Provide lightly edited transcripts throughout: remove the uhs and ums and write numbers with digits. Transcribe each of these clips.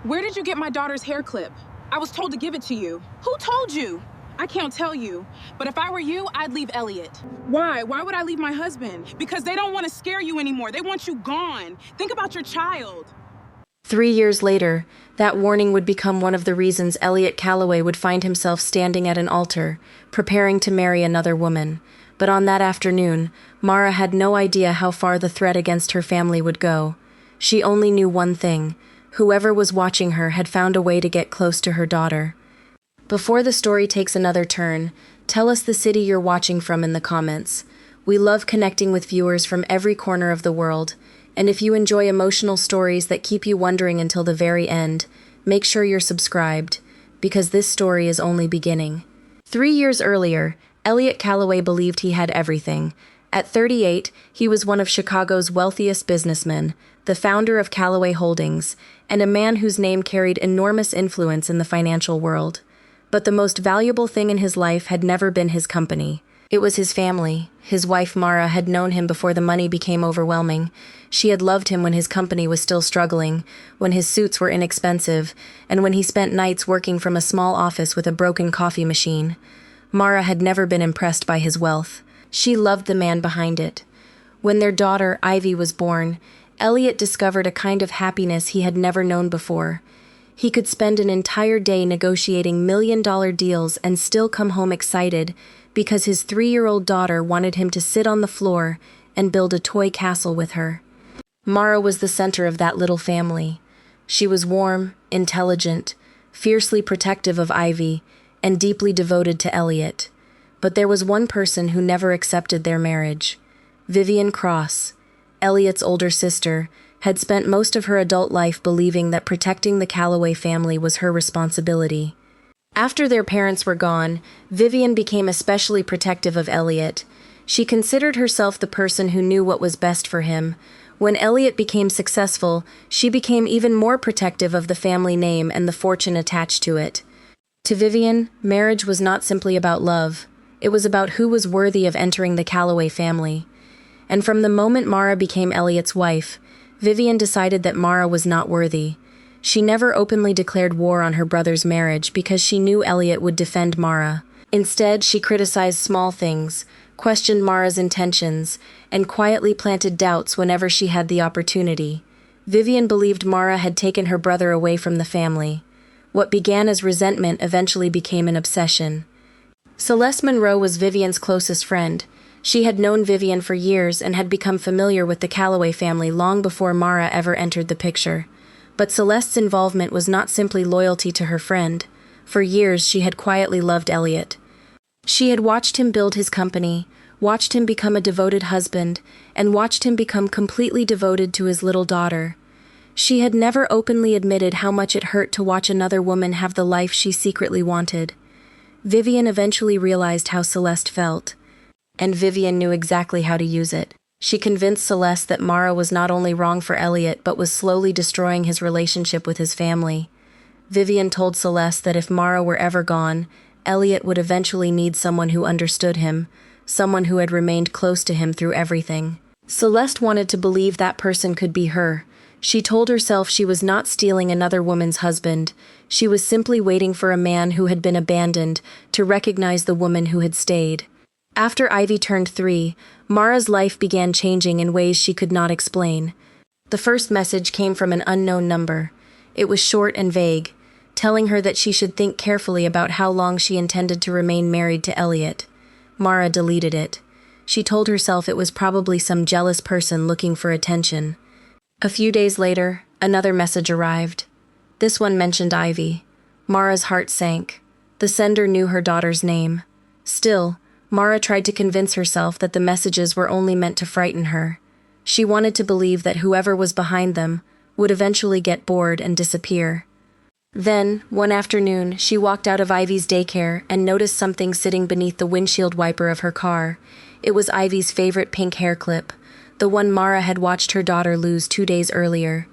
Where did you get my daughter's hair clip? I was told to give it to you. Who told you? I can't tell you, but if I were you, I'd leave Elliott. Why? Why would I leave my husband? Because they don't want to scare you anymore. They want you gone. Think about your child. 3 years later, that warning would become one of the reasons Elliott Calloway would find himself standing at an altar, preparing to marry another woman. But on that afternoon, Mara had no idea how far the threat against her family would go. She only knew one thing: whoever was watching her had found a way to get close to her daughter. Before the story takes another turn, tell us the city you're watching from in the comments. We love connecting with viewers from every corner of the world, and if you enjoy emotional stories that keep you wondering until the very end, make sure you're subscribed, because this story is only beginning. 3 years earlier, Elliott Calloway believed he had everything. At 38, he was one of Chicago's wealthiest businessmen, the founder of Calloway Holdings, and a man whose name carried enormous influence in the financial world. But the most valuable thing in his life had never been his company. It was his family. His wife Mara had known him before the money became overwhelming. She had loved him when his company was still struggling, when his suits were inexpensive, and when he spent nights working from a small office with a broken coffee machine. Mara had never been impressed by his wealth. She loved the man behind it. When their daughter, Ivy, was born, Elliott discovered a kind of happiness he had never known before. He could spend an entire day negotiating million-dollar deals and still come home excited because his 3-year-old daughter wanted him to sit on the floor and build a toy castle with her. Mara was the center of that little family. She was warm, intelligent, fiercely protective of Ivy, and deeply devoted to Elliott. But there was one person who never accepted their marriage. Vivian Cross, Elliott's older sister, had spent most of her adult life believing that protecting the Calloway family was her responsibility. After their parents were gone, Vivian became especially protective of Elliott. She considered herself the person who knew what was best for him. When Elliott became successful, she became even more protective of the family name and the fortune attached to it. To Vivian, marriage was not simply about love. It was about who was worthy of entering the Calloway family. And from the moment Mara became Elliott's wife, Vivian decided that Mara was not worthy. She never openly declared war on her brother's marriage because she knew Elliott would defend Mara. Instead, she criticized small things, questioned Mara's intentions, and quietly planted doubts whenever she had the opportunity. Vivian believed Mara had taken her brother away from the family. What began as resentment eventually became an obsession. Celeste Monroe was Vivian's closest friend. She had known Vivian for years and had become familiar with the Calloway family long before Mara ever entered the picture. But Celeste's involvement was not simply loyalty to her friend. For years, she had quietly loved Elliott. She had watched him build his company, watched him become a devoted husband, and watched him become completely devoted to his little daughter. She had never openly admitted how much it hurt to watch another woman have the life she secretly wanted. Vivian eventually realized how Celeste felt. And Vivian knew exactly how to use it. She convinced Celeste that Mara was not only wrong for Elliott but was slowly destroying his relationship with his family. Vivian told Celeste that if Mara were ever gone, Elliott would eventually need someone who understood him, someone who had remained close to him through everything. Celeste wanted to believe that person could be her. She told herself she was not stealing another woman's husband. She was simply waiting for a man who had been abandoned to recognize the woman who had stayed. After Ivy turned 3, Mara's life began changing in ways she could not explain. The first message came from an unknown number. It was short and vague, telling her that she should think carefully about how long she intended to remain married to Elliott. Mara deleted it. She told herself it was probably some jealous person looking for attention. A few days later, another message arrived. This one mentioned Ivy. Mara's heart sank. The sender knew her daughter's name. Still, Mara tried to convince herself that the messages were only meant to frighten her. She wanted to believe that whoever was behind them would eventually get bored and disappear. Then, one afternoon, she walked out of Ivy's daycare and noticed something sitting beneath the windshield wiper of her car. It was Ivy's favorite pink hair clip, the one Mara had watched her daughter lose 2 days earlier.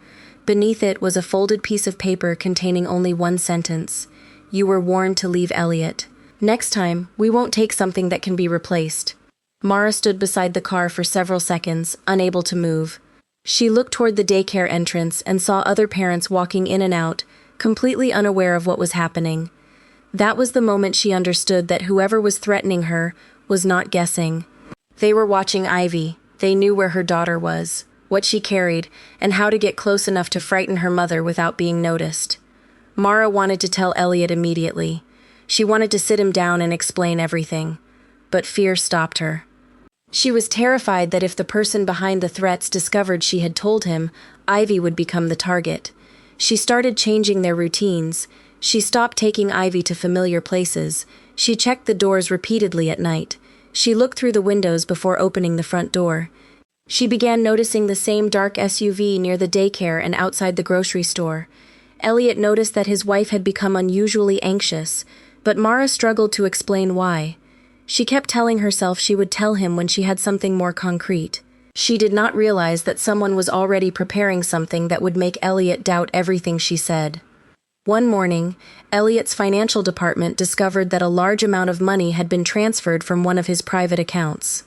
Beneath it was a folded piece of paper containing only one sentence: "You were warned to leave Elliott. Next time, we won't take something that can be replaced." Mara stood beside the car for several seconds, unable to move. She looked toward the daycare entrance and saw other parents walking in and out, completely unaware of what was happening. That was the moment she understood that whoever was threatening her was not guessing. They were watching Ivy. They knew where her daughter was, what she carried, and how to get close enough to frighten her mother without being noticed. Mara wanted to tell Elliott immediately. She wanted to sit him down and explain everything. But fear stopped her. She was terrified that if the person behind the threats discovered she had told him, Ivy would become the target. She started changing their routines. She stopped taking Ivy to familiar places. She checked the doors repeatedly at night. She looked through the windows before opening the front door. She began noticing the same dark SUV near the daycare and outside the grocery store. Elliott noticed that his wife had become unusually anxious, but Mara struggled to explain why. She kept telling herself she would tell him when she had something more concrete. She did not realize that someone was already preparing something that would make Elliott doubt everything she said. One morning, Elliott's financial department discovered that a large amount of money had been transferred from one of his private accounts.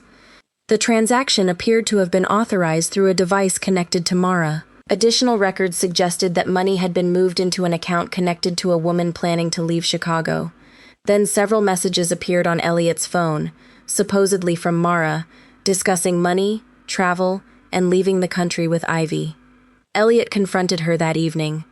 The transaction appeared to have been authorized through a device connected to Mara. Additional records suggested that money had been moved into an account connected to a woman planning to leave Chicago. Then several messages appeared on Elliott's phone, supposedly from Mara, discussing money, travel, and leaving the country with Ivy. Elliott confronted her that evening.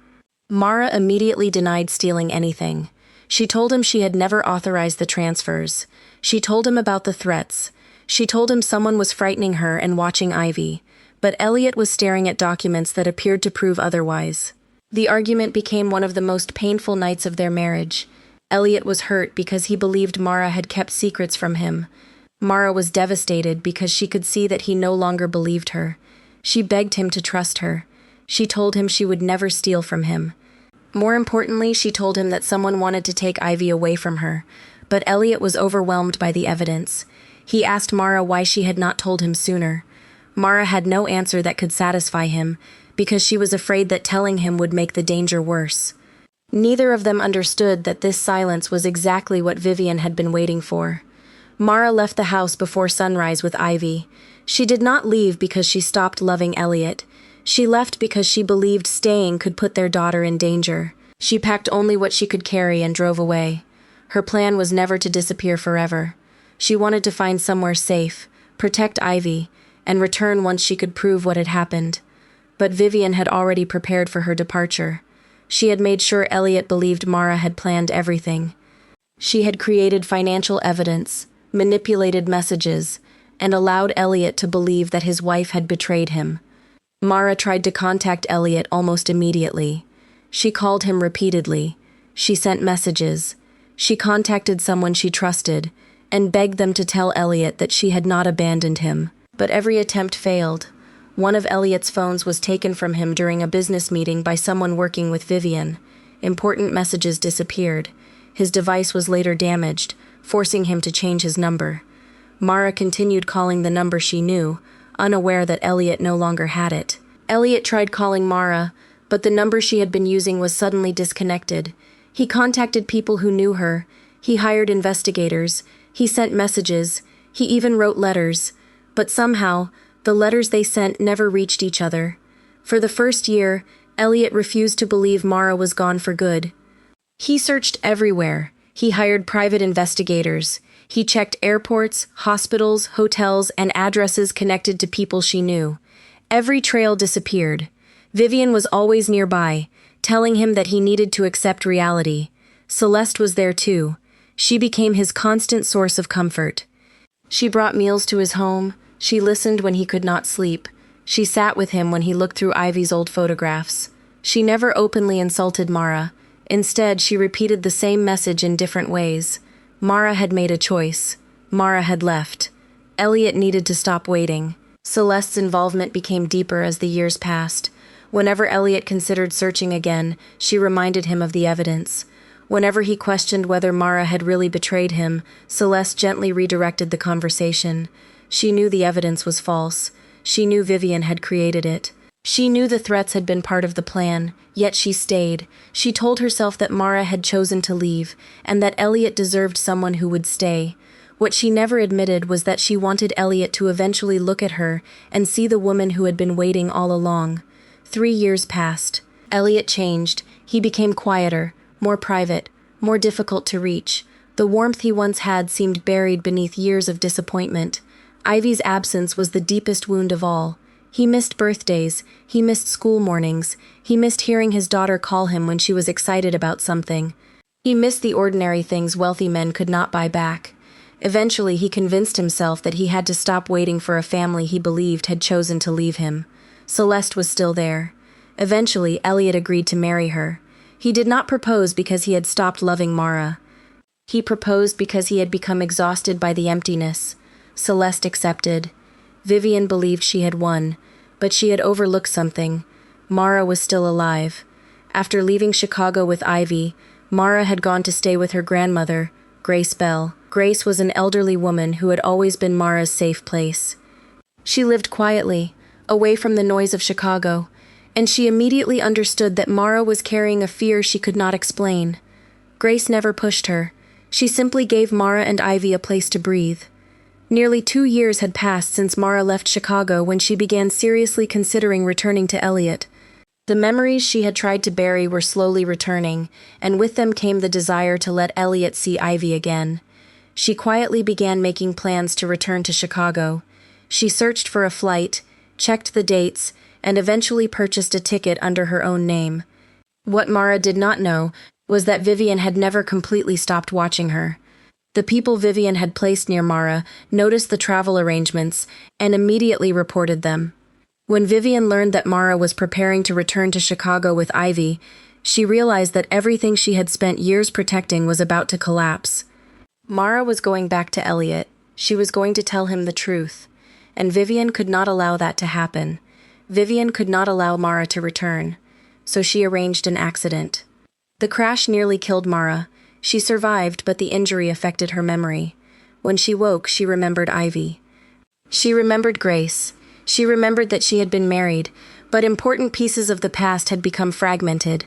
Mara immediately denied stealing anything. She told him she had never authorized the transfers. She told him about the threats. She told him someone was frightening her and watching Ivy, but Elliott was staring at documents that appeared to prove otherwise. The argument became one of the most painful nights of their marriage. Elliott was hurt because he believed Mara had kept secrets from him. Mara was devastated because she could see that he no longer believed her. She begged him to trust her. She told him she would never steal from him. More importantly, she told him that someone wanted to take Ivy away from her, but Elliott was overwhelmed by the evidence. He asked Mara why she had not told him sooner. Mara had no answer that could satisfy him, because she was afraid that telling him would make the danger worse. Neither of them understood that this silence was exactly what Vivian had been waiting for. Mara left the house before sunrise with Ivy. She did not leave because she stopped loving Elliott. She left because she believed staying could put their daughter in danger. She packed only what she could carry and drove away. Her plan was never to disappear forever. She wanted to find somewhere safe, protect Ivy, and return once she could prove what had happened. But Vivian had already prepared for her departure. She had made sure Elliott believed Mara had planned everything. She had created financial evidence, manipulated messages, and allowed Elliott to believe that his wife had betrayed him. Mara tried to contact Elliott almost immediately. She called him repeatedly. She sent messages. She contacted someone she trusted and begged them to tell Elliott that she had not abandoned him. But every attempt failed. One of Elliott's phones was taken from him during a business meeting by someone working with Vivian. Important messages disappeared. His device was later damaged, forcing him to change his number. Mara continued calling the number she knew, unaware that Elliott no longer had it. Elliott tried calling Mara, but the number she had been using was suddenly disconnected. He contacted people who knew her. He hired investigators. He sent messages. He even wrote letters. But somehow, the letters they sent never reached each other. For the first year, Elliott refused to believe Mara was gone for good. He searched everywhere. He hired private investigators. He checked airports, hospitals, hotels, and addresses connected to people she knew. Every trail disappeared. Vivian was always nearby, telling him that he needed to accept reality. Celeste was there too. She became his constant source of comfort. She brought meals to his home. She listened when he could not sleep. She sat with him when he looked through Ivy's old photographs. She never openly insulted Mara. Instead, she repeated the same message in different ways. Mara had made a choice. Mara had left. Elliott needed to stop waiting. Celeste's involvement became deeper as the years passed. Whenever Elliott considered searching again, she reminded him of the evidence. Whenever he questioned whether Mara had really betrayed him, Celeste gently redirected the conversation. She knew the evidence was false. She knew Vivian had created it. She knew the threats had been part of the plan, yet she stayed. She told herself that Mara had chosen to leave, and that Elliott deserved someone who would stay. What she never admitted was that she wanted Elliott to eventually look at her and see the woman who had been waiting all along. 3 years passed. Elliott changed. He became quieter, more private, more difficult to reach. The warmth he once had seemed buried beneath years of disappointment. Ivy's absence was the deepest wound of all. He missed birthdays, he missed school mornings, he missed hearing his daughter call him when she was excited about something. He missed the ordinary things wealthy men could not buy back. Eventually, he convinced himself that he had to stop waiting for a family he believed had chosen to leave him. Celeste was still there. Eventually, Elliott agreed to marry her. He did not propose because he had stopped loving Mara. He proposed because he had become exhausted by the emptiness. Celeste accepted. Vivian believed she had won, but she had overlooked something. Mara was still alive. After leaving Chicago with Ivy, Mara had gone to stay with her grandmother, Grace Bell. Grace was an elderly woman who had always been Mara's safe place. She lived quietly, away from the noise of Chicago, and she immediately understood that Mara was carrying a fear she could not explain. Grace never pushed her. She simply gave Mara and Ivy a place to breathe. Nearly 2 years had passed since Mara left Chicago when she began seriously considering returning to Elliott. The memories she had tried to bury were slowly returning, and with them came the desire to let Elliott see Ivy again. She quietly began making plans to return to Chicago. She searched for a flight, checked the dates, and eventually purchased a ticket under her own name. What Mara did not know was that Vivian had never completely stopped watching her. The people Vivian had placed near Mara noticed the travel arrangements and immediately reported them. When Vivian learned that Mara was preparing to return to Chicago with Ivy, she realized that everything she had spent years protecting was about to collapse. Mara was going back to Elliott. She was going to tell him the truth, and Vivian could not allow that to happen. Vivian could not allow Mara to return, so she arranged an accident. The crash nearly killed Mara. She survived, but the injury affected her memory. When she woke, she remembered Ivy. She remembered Grace. She remembered that she had been married, but important pieces of the past had become fragmented.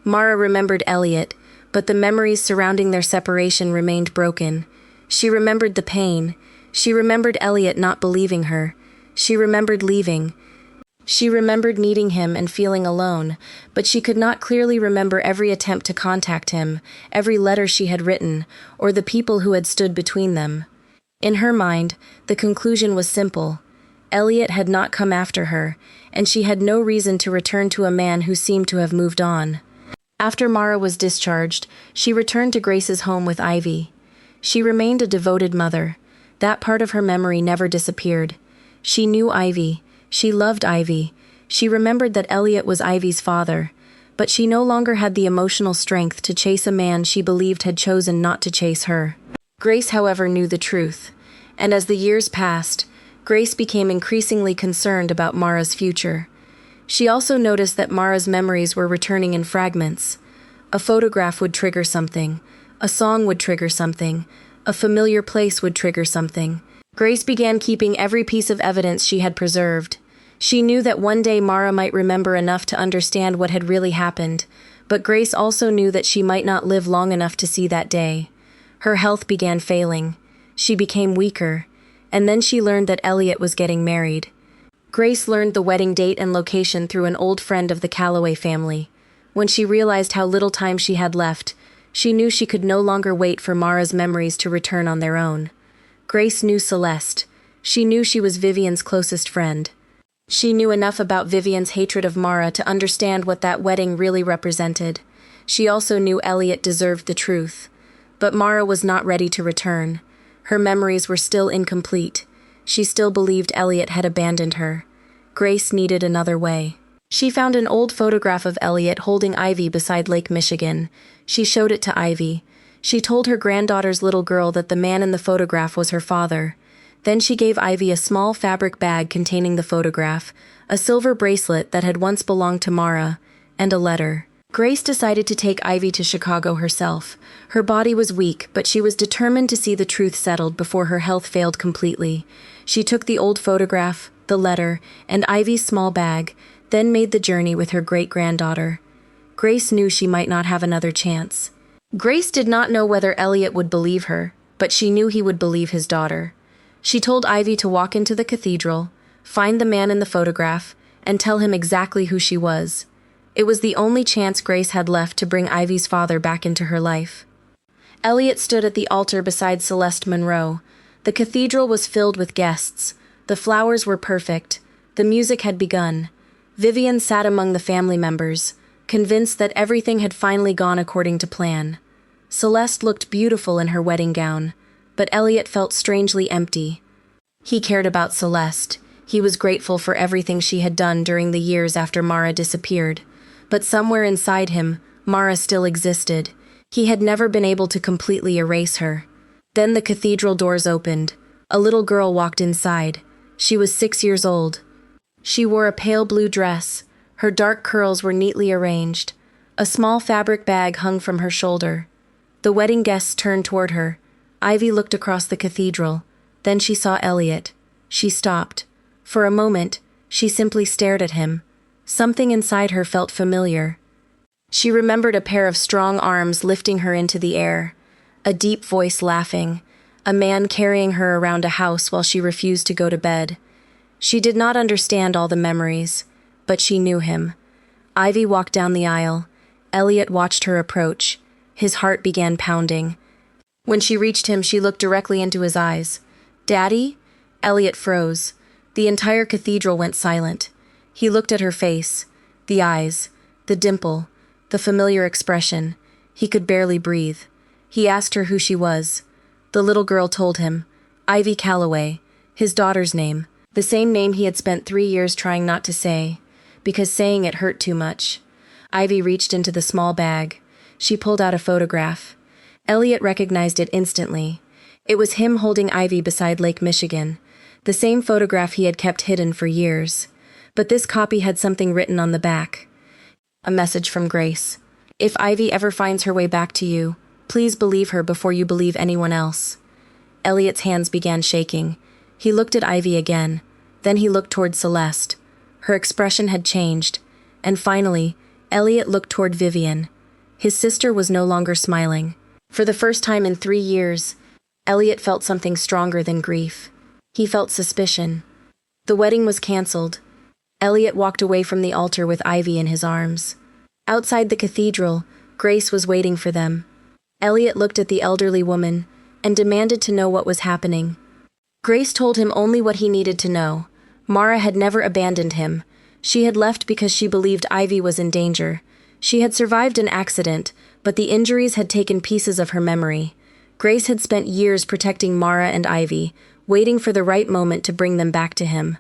Mara remembered Elliott, but the memories surrounding their separation remained broken. She remembered the pain. She remembered Elliott not believing her. She remembered leaving. She remembered meeting him and feeling alone, but she could not clearly remember every attempt to contact him, every letter she had written, or the people who had stood between them. In her mind, the conclusion was simple. Elliott had not come after her, and she had no reason to return to a man who seemed to have moved on. After Mara was discharged, she returned to Grace's home with Ivy. She remained a devoted mother. That part of her memory never disappeared. She knew Ivy. She loved Ivy. She remembered that Elliott was Ivy's father, but she no longer had the emotional strength to chase a man she believed had chosen not to chase her. Grace, however, knew the truth, and as the years passed, Grace became increasingly concerned about Mara's future. She also noticed that Mara's memories were returning in fragments. A photograph would trigger something. A song would trigger something. A familiar place would trigger something. Grace began keeping every piece of evidence she had preserved. She knew that one day Mara might remember enough to understand what had really happened, but Grace also knew that she might not live long enough to see that day. Her health began failing. She became weaker, and then she learned that Elliott was getting married. Grace learned the wedding date and location through an old friend of the Calloway family. When she realized how little time she had left, she knew she could no longer wait for Mara's memories to return on their own. Grace knew Celeste. She knew she was Vivian's closest friend. She knew enough about Vivian's hatred of Mara to understand what that wedding really represented. She also knew Elliott deserved the truth. But Mara was not ready to return. Her memories were still incomplete. She still believed Elliott had abandoned her. Grace needed another way. She found an old photograph of Elliott holding Ivy beside Lake Michigan. She showed it to Ivy. She told her granddaughter's little girl that the man in the photograph was her father. Then she gave Ivy a small fabric bag containing the photograph, a silver bracelet that had once belonged to Mara, and a letter. Grace decided to take Ivy to Chicago herself. Her body was weak, but she was determined to see the truth settled before her health failed completely. She took the old photograph, the letter, and Ivy's small bag, then made the journey with her great-granddaughter. Grace knew she might not have another chance. Grace did not know whether Elliott would believe her, but she knew he would believe his daughter. She told Ivy to walk into the cathedral, find the man in the photograph, and tell him exactly who she was. It was the only chance Grace had left to bring Ivy's father back into her life. Elliott stood at the altar beside Celeste Monroe. The cathedral was filled with guests. The flowers were perfect. The music had begun. Vivian sat among the family members, convinced that everything had finally gone according to plan. Celeste looked beautiful in her wedding gown, but Elliott felt strangely empty. He cared about Celeste. He was grateful for everything she had done during the years after Mara disappeared. But somewhere inside him, Mara still existed. He had never been able to completely erase her. Then the cathedral doors opened. A little girl walked inside. She was 6 years old. She wore a pale blue dress. Her dark curls were neatly arranged. A small fabric bag hung from her shoulder. The wedding guests turned toward her. Ivy looked across the cathedral. Then she saw Elliott. She stopped. For a moment, she simply stared at him. Something inside her felt familiar. She remembered a pair of strong arms lifting her into the air, a deep voice laughing, a man carrying her around a house while she refused to go to bed. She did not understand all the memories, but she knew him. Ivy walked down the aisle. Elliott watched her approach. His heart began pounding. When she reached him, she looked directly into his eyes. "Daddy?" Elliott froze. The entire cathedral went silent. He looked at her face, the eyes, the dimple, the familiar expression. He could barely breathe. He asked her who she was. The little girl told him, Ivy Calloway, his daughter's name, the same name he had spent 3 years trying not to say, because saying it hurt too much. Ivy reached into the small bag. She pulled out a photograph. Elliott recognized it instantly. It was him holding Ivy beside Lake Michigan, the same photograph he had kept hidden for years. But this copy had something written on the back. A message from Grace. "If Ivy ever finds her way back to you, please believe her before you believe anyone else." Elliott's hands began shaking. He looked at Ivy again. Then he looked toward Celeste. Her expression had changed. And finally, Elliott looked toward Vivian. His sister was no longer smiling. For the first time in 3 years, Elliott felt something stronger than grief. He felt suspicion. The wedding was canceled. Elliott walked away from the altar with Ivy in his arms. Outside the cathedral, Grace was waiting for them. Elliott looked at the elderly woman and demanded to know what was happening. Grace told him only what he needed to know. Mara had never abandoned him. She had left because she believed Ivy was in danger. She had survived an accident, but the injuries had taken pieces of her memory. Grace had spent years protecting Mara and Ivy, waiting for the right moment to bring them back to him.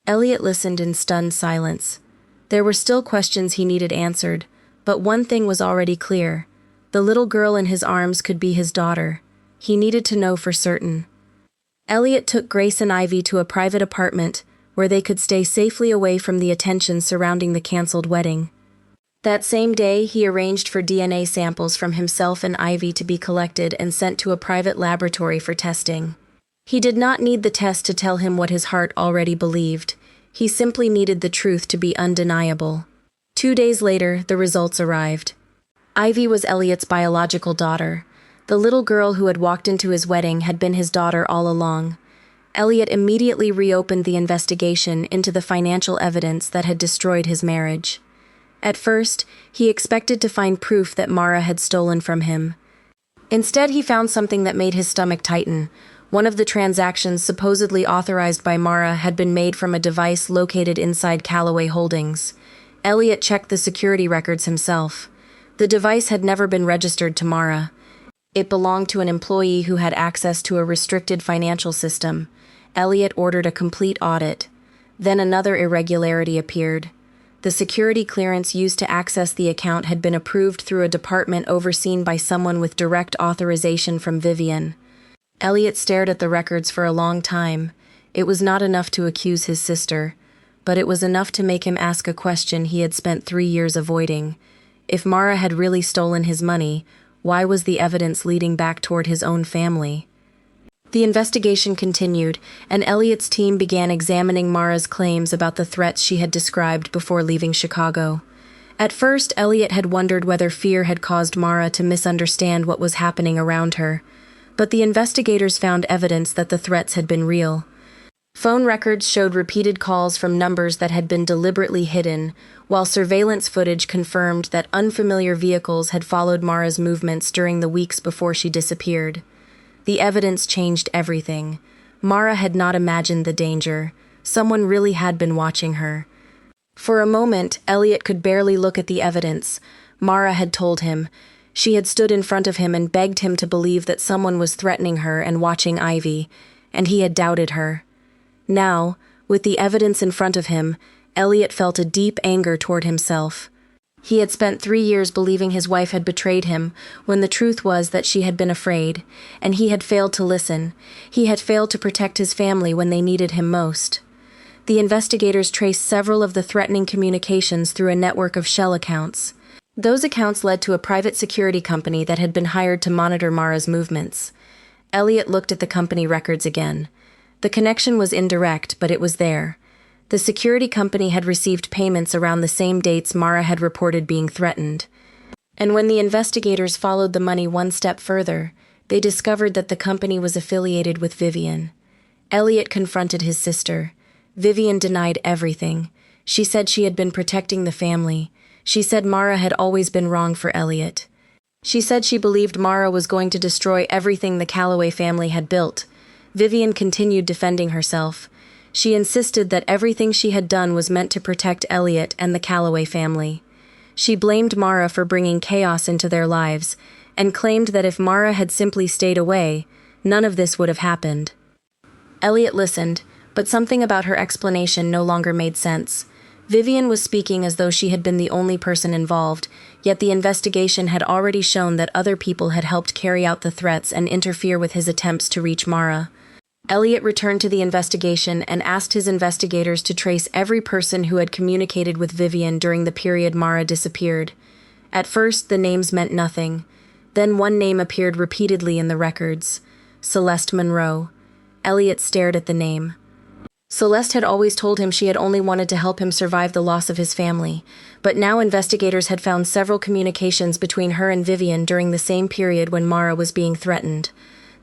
Elliott listened in stunned silence. There were still questions he needed answered, but one thing was already clear. The little girl in his arms could be his daughter. He needed to know for certain. Elliott took Grace and Ivy to a private apartment where they could stay safely away from the attention surrounding the canceled wedding. That same day, he arranged for DNA samples from himself and Ivy to be collected and sent to a private laboratory for testing. He did not need the test to tell him what his heart already believed. He simply needed the truth to be undeniable. 2 days later, the results arrived. Ivy was Elliott's biological daughter. The little girl who had walked into his wedding had been his daughter all along. Elliott immediately reopened the investigation into the financial evidence that had destroyed his marriage. At first, he expected to find proof that Mara had stolen from him. Instead, he found something that made his stomach tighten. One of the transactions supposedly authorized by Mara had been made from a device located inside Calloway Holdings. Elliott checked the security records himself. The device had never been registered to Mara. It belonged to an employee who had access to a restricted financial system. Elliott ordered a complete audit. Then another irregularity appeared. The security clearance used to access the account had been approved through a department overseen by someone with direct authorization from Vivian. Elliott stared at the records for a long time. It was not enough to accuse his sister, but it was enough to make him ask a question he had spent 3 years avoiding. If Mara had really stolen his money, why was the evidence leading back toward his own family? The investigation continued, and Elliott's team began examining Mara's claims about the threats she had described before leaving Chicago. At first, Elliott had wondered whether fear had caused Mara to misunderstand what was happening around her. But the investigators found evidence that the threats had been real. Phone records showed repeated calls from numbers that had been deliberately hidden, while surveillance footage confirmed that unfamiliar vehicles had followed Mara's movements during the weeks before she disappeared. The evidence changed everything. Mara had not imagined the danger. Someone really had been watching her. For a moment, Elliott could barely look at the evidence. Mara had told him. She had stood in front of him and begged him to believe that someone was threatening her and watching Ivy, and he had doubted her. Now, with the evidence in front of him, Elliott felt a deep anger toward himself. He had spent 3 years believing his wife had betrayed him, when the truth was that she had been afraid, and he had failed to listen. He had failed to protect his family when they needed him most. The investigators traced several of the threatening communications through a network of shell accounts. Those accounts led to a private security company that had been hired to monitor Mara's movements. Elliott looked at the company records again. The connection was indirect, but it was there. The security company had received payments around the same dates Mara had reported being threatened. And when the investigators followed the money one step further, they discovered that the company was affiliated with Vivian. Elliott confronted his sister. Vivian denied everything. She said she had been protecting the family. She said Mara had always been wrong for Elliott. She said she believed Mara was going to destroy everything the Calloway family had built. Vivian continued defending herself. She insisted that everything she had done was meant to protect Elliott and the Calloway family. She blamed Mara for bringing chaos into their lives, and claimed that if Mara had simply stayed away, none of this would have happened. Elliott listened, but something about her explanation no longer made sense. Vivian was speaking as though she had been the only person involved, yet the investigation had already shown that other people had helped carry out the threats and interfere with his attempts to reach Mara. Elliott returned to the investigation and asked his investigators to trace every person who had communicated with Vivian during the period Mara disappeared. At first, the names meant nothing. Then one name appeared repeatedly in the records: Celeste Monroe. Elliott stared at the name. Celeste had always told him she had only wanted to help him survive the loss of his family, but now investigators had found several communications between her and Vivian during the same period when Mara was being threatened.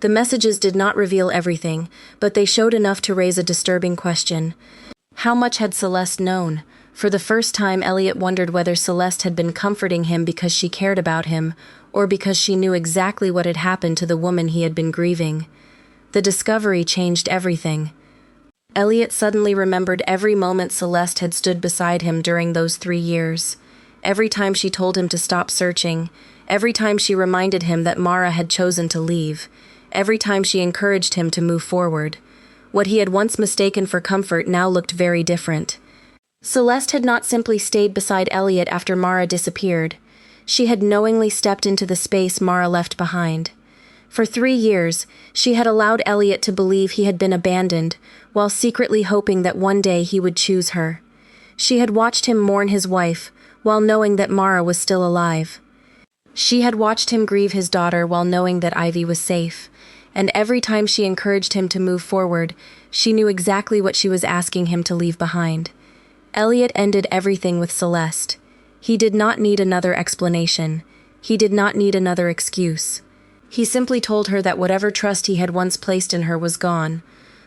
The messages did not reveal everything, but they showed enough to raise a disturbing question. How much had Celeste known? For the first time, Elliott wondered whether Celeste had been comforting him because she cared about him, or because she knew exactly what had happened to the woman he had been grieving. The discovery changed everything. Elliott suddenly remembered every moment Celeste had stood beside him during those 3 years. Every time she told him to stop searching, every time she reminded him that Mara had chosen to leave, every time she encouraged him to move forward. What he had once mistaken for comfort now looked very different. Celeste had not simply stayed beside Elliott after Mara disappeared. She had knowingly stepped into the space Mara left behind. For 3 years, she had allowed Elliott to believe he had been abandoned, while secretly hoping that one day he would choose her. She had watched him mourn his wife, while knowing that Mara was still alive. She had watched him grieve his daughter while knowing that Ivy was safe. And every time she encouraged him to move forward, she knew exactly what she was asking him to leave behind. Elliott ended everything with Celeste. He did not need another explanation. He did not need another excuse. He simply told her that whatever trust he had once placed in her was gone.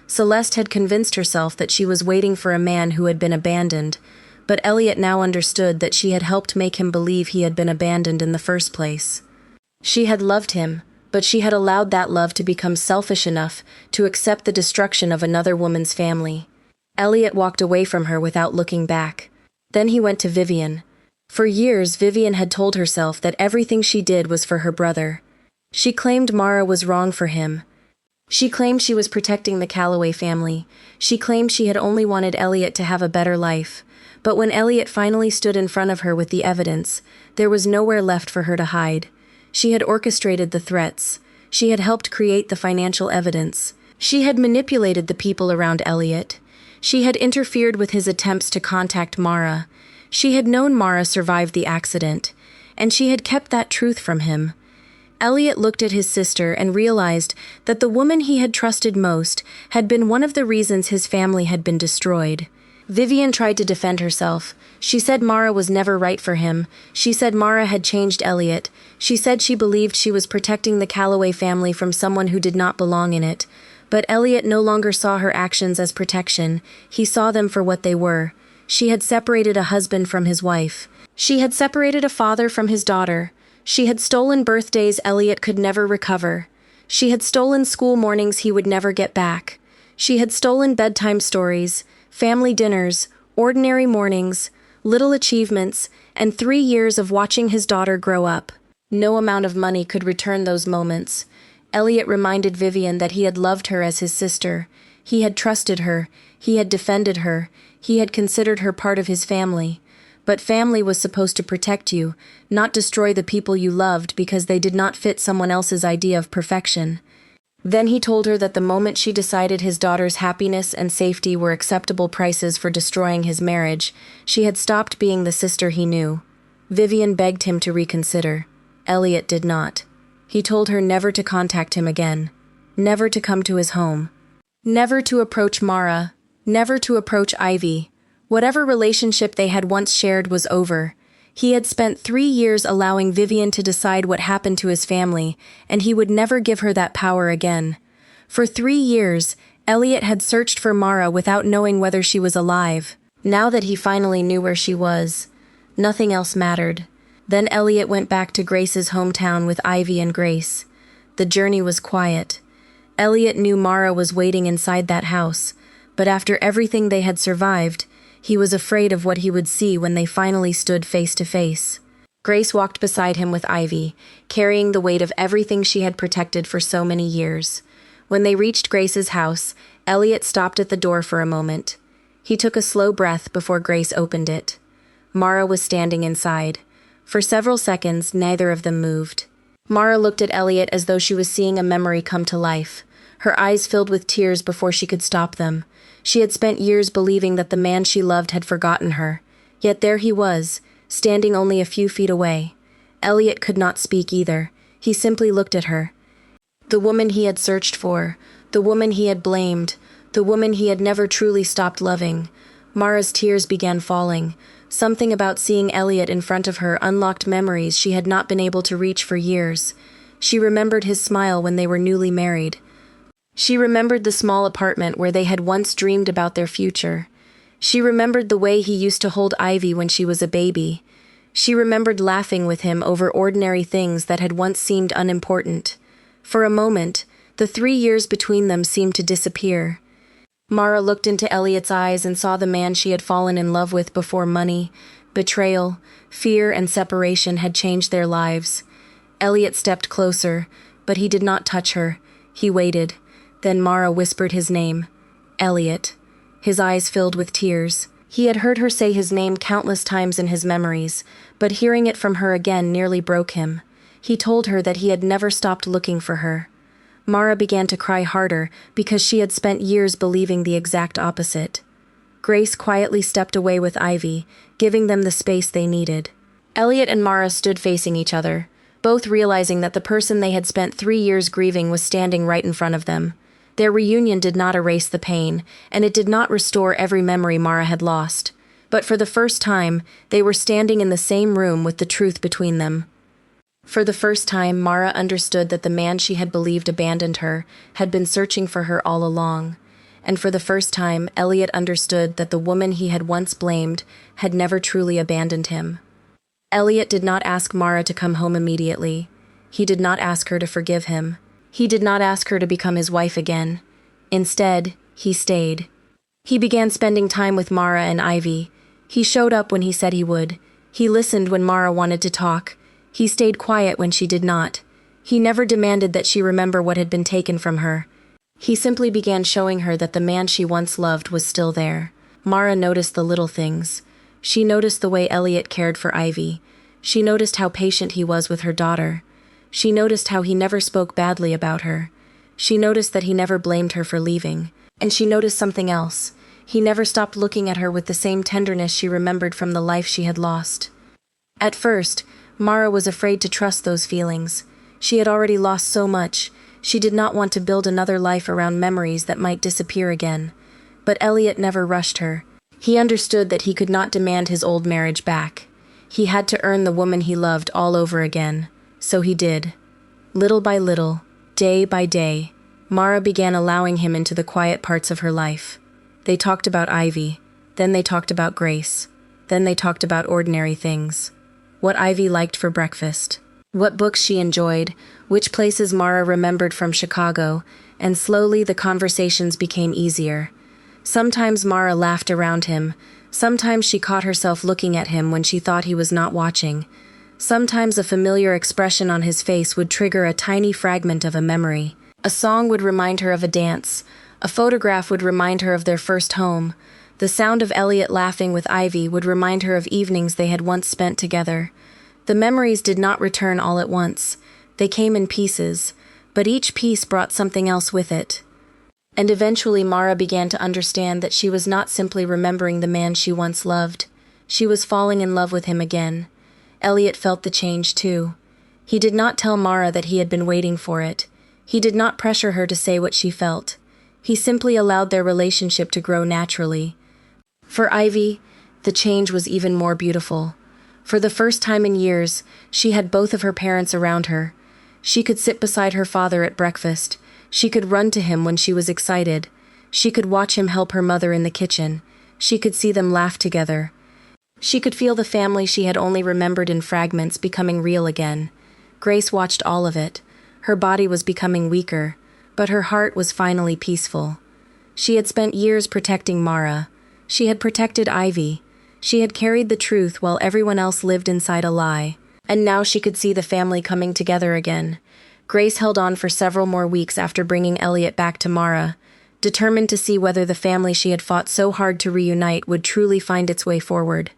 Celeste had convinced herself that she was waiting for a man who had been abandoned, but Elliott now understood that she had helped make him believe he had been abandoned in the first place. She had loved him, but she had allowed that love to become selfish enough to accept the destruction of another woman's family. Elliott walked away from her without looking back. Then he went to Vivian. For years, Vivian had told herself that everything she did was for her brother. She claimed Mara was wrong for him. She claimed she was protecting the Calloway family. She claimed she had only wanted Elliott to have a better life. But when Elliott finally stood in front of her with the evidence, there was nowhere left for her to hide. She had orchestrated the threats. She had helped create the financial evidence. She had manipulated the people around Elliott. She had interfered with his attempts to contact Mara. She had known Mara survived the accident, and she had kept that truth from him. Elliott looked at his sister and realized that the woman he had trusted most had been one of the reasons his family had been destroyed. Vivian tried to defend herself. She said Mara was never right for him. She said Mara had changed Elliott. She said she believed she was protecting the Calloway family from someone who did not belong in it. But Elliott no longer saw her actions as protection. He saw them for what they were. She had separated a husband from his wife. She had separated a father from his daughter. She had stolen birthdays Elliott could never recover. She had stolen school mornings he would never get back. She had stolen bedtime stories, family dinners, ordinary mornings, little achievements, and 3 years of watching his daughter grow up. No amount of money could return those moments. Elliott reminded Vivian that he had loved her as his sister. He had trusted her. He had defended her. He had considered her part of his family. But family was supposed to protect you, not destroy the people you loved because they did not fit someone else's idea of perfection. Then he told her that the moment she decided his daughter's happiness and safety were acceptable prices for destroying his marriage, she had stopped being the sister he knew. Vivian begged him to reconsider. Elliott did not. He told her never to contact him again, never to come to his home, never to approach Mara, never to approach Ivy. Whatever relationship they had once shared was over. He had spent 3 years allowing Vivian to decide what happened to his family, and he would never give her that power again. For 3 years, Elliott had searched for Mara without knowing whether she was alive. Now that he finally knew where she was, nothing else mattered. Then Elliott went back to Grace's hometown with Ivy and Grace. The journey was quiet. Elliott knew Mara was waiting inside that house, but after everything they had survived, he was afraid of what he would see when they finally stood face to face. Grace walked beside him with Ivy, carrying the weight of everything she had protected for so many years. When they reached Grace's house, Elliott stopped at the door for a moment. He took a slow breath before Grace opened it. Mara was standing inside. For several seconds, neither of them moved. Mara looked at Elliott as though she was seeing a memory come to life. Her eyes filled with tears before she could stop them. She had spent years believing that the man she loved had forgotten her. Yet there he was, standing only a few feet away. Elliott could not speak either. He simply looked at her. The woman he had searched for, the woman he had blamed, the woman he had never truly stopped loving. Mara's tears began falling. Something about seeing Elliott in front of her unlocked memories she had not been able to reach for years. She remembered his smile when they were newly married. She remembered the small apartment where they had once dreamed about their future. She remembered the way he used to hold Ivy when she was a baby. She remembered laughing with him over ordinary things that had once seemed unimportant. For a moment, the 3 years between them seemed to disappear. Mara looked into Elliott's eyes and saw the man she had fallen in love with before money, betrayal, fear, and separation had changed their lives. Elliott stepped closer, but he did not touch her. He waited. Then Mara whispered his name. Elliott. His eyes filled with tears. He had heard her say his name countless times in his memories, but hearing it from her again nearly broke him. He told her that he had never stopped looking for her. Mara began to cry harder because she had spent years believing the exact opposite. Grace quietly stepped away with Ivy, giving them the space they needed. Elliott and Mara stood facing each other, both realizing that the person they had spent 3 years grieving was standing right in front of them. Their reunion did not erase the pain, and it did not restore every memory Mara had lost. But for the first time, they were standing in the same room with the truth between them. For the first time, Mara understood that the man she had believed abandoned her had been searching for her all along. And for the first time, Elliott understood that the woman he had once blamed had never truly abandoned him. Elliott did not ask Mara to come home immediately. He did not ask her to forgive him. He did not ask her to become his wife again. Instead, he stayed. He began spending time with Mara and Ivy. He showed up when he said he would. He listened when Mara wanted to talk. He stayed quiet when she did not. He never demanded that she remember what had been taken from her. He simply began showing her that the man she once loved was still there. Mara noticed the little things. She noticed the way Elliott cared for Ivy. She noticed how patient he was with her daughter. She noticed how he never spoke badly about her. She noticed that he never blamed her for leaving. And she noticed something else. He never stopped looking at her with the same tenderness she remembered from the life she had lost. At first, Mara was afraid to trust those feelings. She had already lost so much. She did not want to build another life around memories that might disappear again. But Elliott never rushed her. He understood that he could not demand his old marriage back. He had to earn the woman he loved all over again. So he did. Little by little, day by day, Mara began allowing him into the quiet parts of her life. They talked about Ivy, then they talked about Grace, then they talked about ordinary things. What Ivy liked for breakfast, what books she enjoyed, which places Mara remembered from Chicago, and slowly the conversations became easier. Sometimes Mara laughed around him, sometimes she caught herself looking at him when she thought he was not watching. Sometimes a familiar expression on his face would trigger a tiny fragment of a memory. A song would remind her of a dance, a photograph would remind her of their first home. The sound of Elliott laughing with Ivy would remind her of evenings they had once spent together. The memories did not return all at once. They came in pieces, but each piece brought something else with it. And eventually Mara began to understand that she was not simply remembering the man she once loved. She was falling in love with him again. Elliott felt the change too. He did not tell Mara that he had been waiting for it. He did not pressure her to say what she felt. He simply allowed their relationship to grow naturally. For Ivy, the change was even more beautiful. For the first time in years, she had both of her parents around her. She could sit beside her father at breakfast. She could run to him when she was excited. She could watch him help her mother in the kitchen. She could see them laugh together. She could feel the family she had only remembered in fragments becoming real again. Grace watched all of it. Her body was becoming weaker, but her heart was finally peaceful. She had spent years protecting Mara. She had protected Ivy. She had carried the truth while everyone else lived inside a lie. And now she could see the family coming together again. Grace held on for several more weeks after bringing Elliott back to Mara, determined to see whether the family she had fought so hard to reunite would truly find its way forward.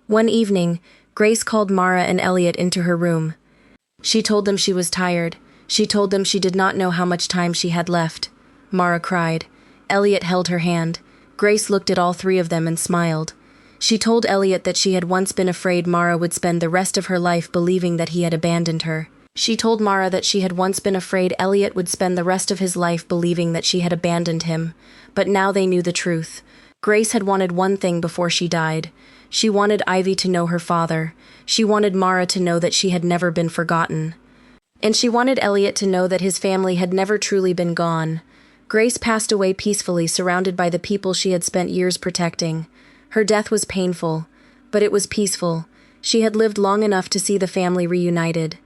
One evening, Grace called Mara and Elliott into her room. She told them she was tired. She told them she did not know how much time she had left. Mara cried. Elliott held her hand. Grace looked at all three of them and smiled. She told Elliott that she had once been afraid Mara would spend the rest of her life believing that he had abandoned her. She told Mara that she had once been afraid Elliott would spend the rest of his life believing that she had abandoned him. But now they knew the truth. Grace had wanted one thing before she died. She wanted Ivy to know her father. She wanted Mara to know that she had never been forgotten. And she wanted Elliott to know that his family had never truly been gone. Grace passed away peacefully, surrounded by the people she had spent years protecting. Her death was painful, but it was peaceful. She had lived long enough to see the family reunited.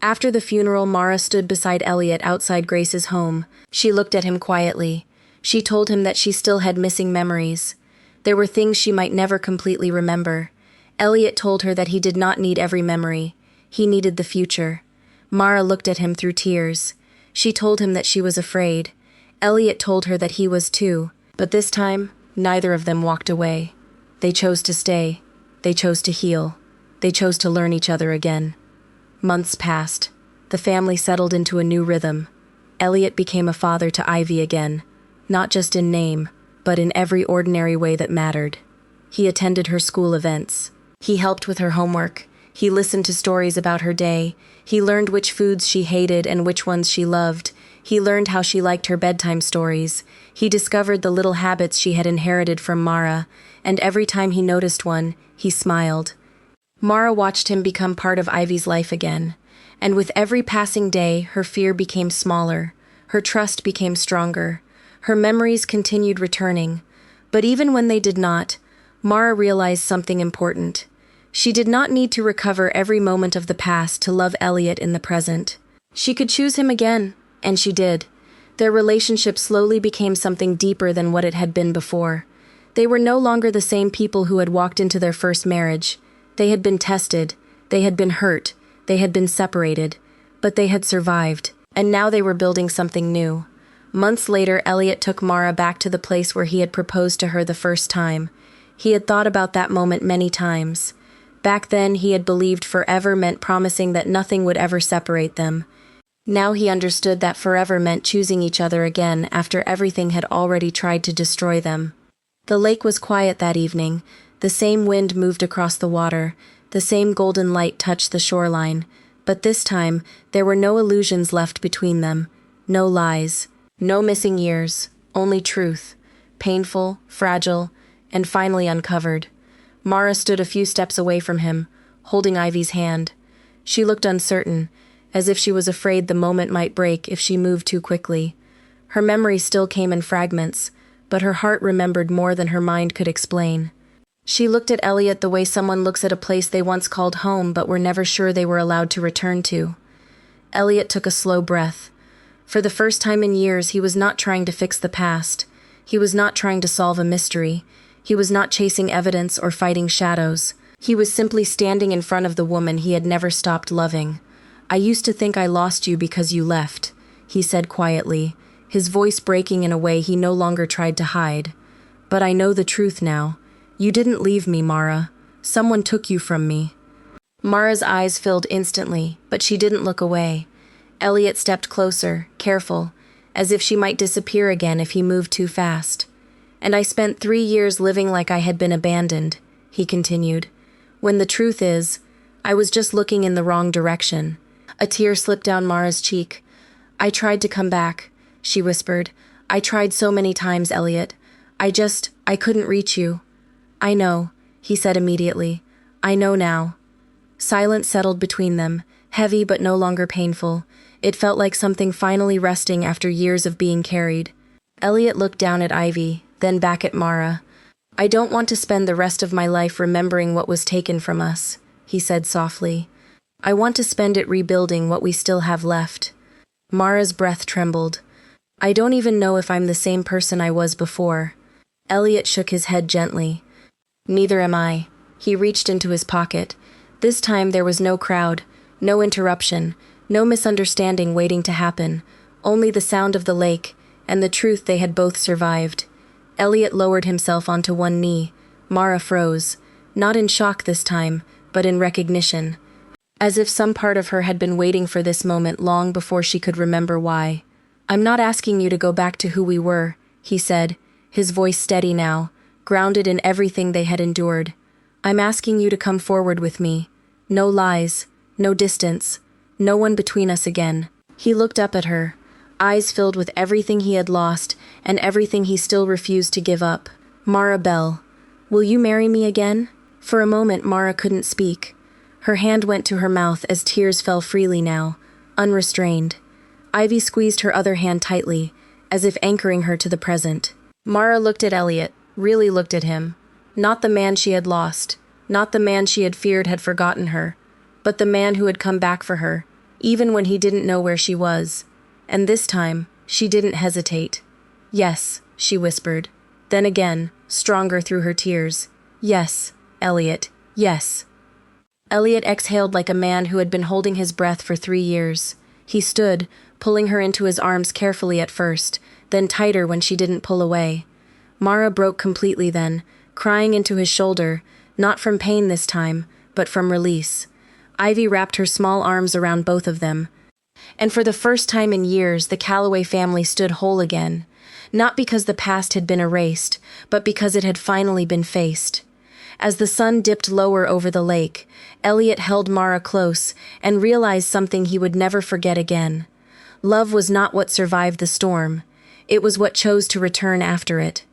After the funeral, Mara stood beside Elliott outside Grace's home. She looked at him quietly. She told him that she still had missing memories. There were things she might never completely remember. Elliott told her that he did not need every memory. He needed the future. Mara looked at him through tears. She told him that she was afraid. Elliott told her that he was too. But this time, neither of them walked away. They chose to stay. They chose to heal. They chose to learn each other again. Months passed. The family settled into a new rhythm. Elliott became a father to Ivy again, not just in name, but in every ordinary way that mattered. He attended her school events. He helped with her homework. He listened to stories about her day. He learned which foods she hated and which ones she loved. He learned how she liked her bedtime stories. He discovered the little habits she had inherited from Mara, and every time he noticed one, he smiled. Mara watched him become part of Ivy's life again, and with every passing day, her fear became smaller. Her trust became stronger. Her memories continued returning. But even when they did not, Mara realized something important. She did not need to recover every moment of the past to love Elliott in the present. She could choose him again, and she did. Their relationship slowly became something deeper than what it had been before. They were no longer the same people who had walked into their first marriage. They had been tested. They had been hurt. They had been separated. But they had survived, and now they were building something new. Months later, Elliott took Mara back to the place where he had proposed to her the first time. He had thought about that moment many times. Back then, he had believed forever meant promising that nothing would ever separate them. Now he understood that forever meant choosing each other again after everything had already tried to destroy them. The lake was quiet that evening. The same wind moved across the water. The same golden light touched the shoreline. But this time, there were no illusions left between them. No lies. No missing years. Only truth. Painful, fragile, and finally uncovered. Mara stood a few steps away from him, holding Ivy's hand. She looked uncertain, as if she was afraid the moment might break if she moved too quickly. Her memory still came in fragments, but her heart remembered more than her mind could explain. She looked at Elliott the way someone looks at a place they once called home but were never sure they were allowed to return to. Elliott took a slow breath. For the first time in years, he was not trying to fix the past. He was not trying to solve a mystery. He was not chasing evidence or fighting shadows. He was simply standing in front of the woman he had never stopped loving. "I used to think I lost you because you left," he said quietly, his voice breaking in a way he no longer tried to hide. "But I know the truth now. You didn't leave me, Mara. Someone took you from me." Mara's eyes filled instantly, but she didn't look away. Elliott stepped closer, careful, as if she might disappear again if he moved too fast. "And I spent 3 years living like I had been abandoned," he continued. "When the truth is, I was just looking in the wrong direction." A tear slipped down Mara's cheek. "I tried to come back," she whispered. "I tried so many times, Elliott. I couldn't reach you." "I know," he said immediately. "I know now." Silence settled between them, heavy but no longer painful. It felt like something finally resting after years of being carried. Elliott looked down at Ivy, then back at Mara. "I don't want to spend the rest of my life remembering what was taken from us," he said softly. "I want to spend it rebuilding what we still have left." Mara's breath trembled. "I don't even know if I'm the same person I was before." Elliott shook his head gently. "Neither am I." He reached into his pocket. This time there was no crowd, no interruption, no misunderstanding waiting to happen, only the sound of the lake and the truth they had both survived. Elliott lowered himself onto one knee. Mara froze, not in shock this time, but in recognition, as if some part of her had been waiting for this moment long before she could remember why. "I'm not asking you to go back to who we were," he said, his voice steady now, grounded in everything they had endured. "I'm asking you to come forward with me. No lies, no distance, no one between us again." He looked up at her, eyes filled with everything he had lost and everything he still refused to give up. "Mara Bell, will you marry me again?" For a moment Mara couldn't speak. Her hand went to her mouth as tears fell freely now, unrestrained. Ivy squeezed her other hand tightly, as if anchoring her to the present. Mara looked at Elliott, really looked at him. Not the man she had lost, not the man she had feared had forgotten her, but the man who had come back for her, even when he didn't know where she was. And this time, she didn't hesitate. "Yes," she whispered. Then again, stronger through her tears. "Yes, Elliott, yes." Elliott exhaled like a man who had been holding his breath for 3 years. He stood, pulling her into his arms carefully at first, then tighter when she didn't pull away. Mara broke completely then, crying into his shoulder, not from pain this time, but from release. Ivy wrapped her small arms around both of them. And for the first time in years, the Calloway family stood whole again, not because the past had been erased, but because it had finally been faced. As the sun dipped lower over the lake, Elliott held Mara close and realized something he would never forget again. Love was not what survived the storm. It was what chose to return after it.